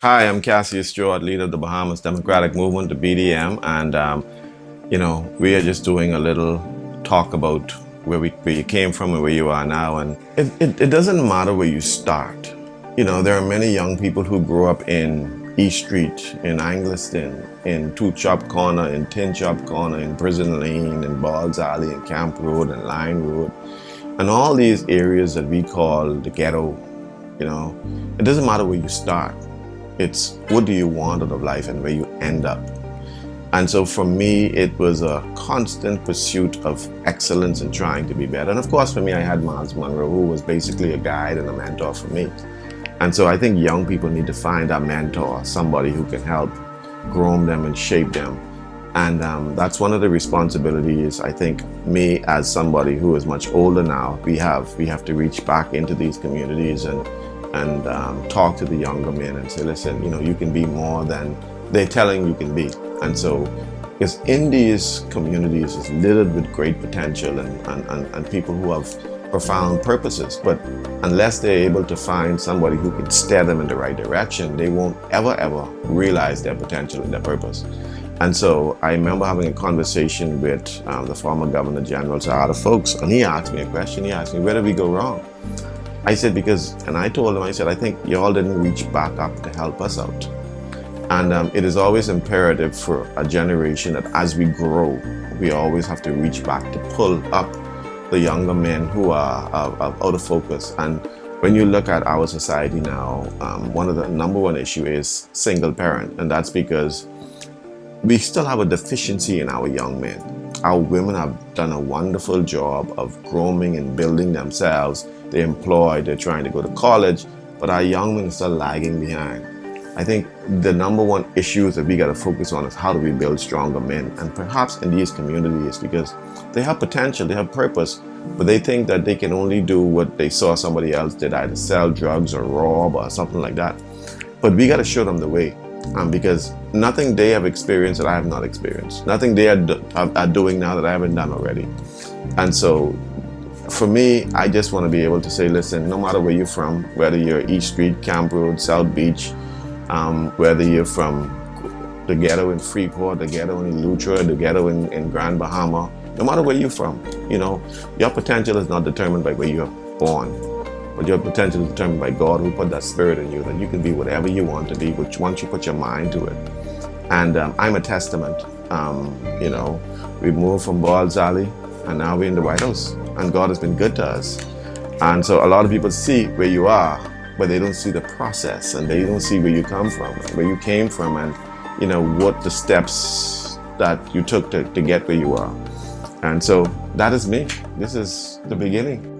Hi, I'm Cassius Stuart, leader of the Bahamas Democratic Movement, the BDM, and we are just doing a little talk about where you came from and where you are now. And it doesn't matter where you start. There are many young people who grew up in East Street, in Angliston, in Two Chop Corner, in Tin Chop Corner, in Prison Lane, in Balls Alley, in Camp Road, and Line Road, and all these areas that we call the ghetto. It doesn't matter where you start. It's what do you want out of life and where you end up. And so for me, it was a constant pursuit of excellence and trying to be better. And of course, for me, I had Miles Monroe, who was basically a guide and a mentor for me. And so I think young people need to find a mentor, somebody who can help groom them and shape them. And that's one of the responsibilities, I think, me as somebody who is much older now, we have to reach back into these communities and talk to the younger men and say, listen, you can be more than they're telling you can be. And so, because in these communities is littered with great potential and people who have profound purposes, but unless they're able to find somebody who can steer them in the right direction, they won't ever realize their potential and their purpose. And so I remember having a conversation with the former Governor General, Sir Folks, and he asked me a question. He asked me, where did we go wrong? I said, and I told him, I said, I think you all didn't reach back up to help us out. And it is always imperative for a generation that as we grow, we always have to reach back to pull up the younger men who are out of focus. And when you look at our society now, one of the number one issue is single parent. And that's because we still have a deficiency in our young men. Our women have done a wonderful job of grooming and building themselves. They're employed, they're trying to go to college, but our young men are still lagging behind. I think the number one issue that we got to focus on is how do we build stronger men, and perhaps in these communities, because they have potential, they have purpose, but they think that they can only do what they saw somebody else did, either sell drugs or rob or something like that. But we got to show them the way, because nothing they have experienced that I have not experienced, nothing they are doing now that I haven't done already. And so for me, I just want to be able to say, listen, no matter where you're from, whether you're East Street, Camp Road, South Beach, whether you're from the ghetto in Freeport, the ghetto in Lutra, the ghetto in Grand Bahama, no matter where you're from, your potential is not determined by where you are born, but your potential is determined by God, who put that spirit in you, that you can be whatever you want to be, which once you put your mind to it. And I'm a testament. We moved from Balls Alley, and now we're in the White House. And God has been good to us. And so a lot of people see where you are, but they don't see the process, and they don't see where you come from, where you came from, and what the steps that you took to get where you are. And so that is me. This is the beginning.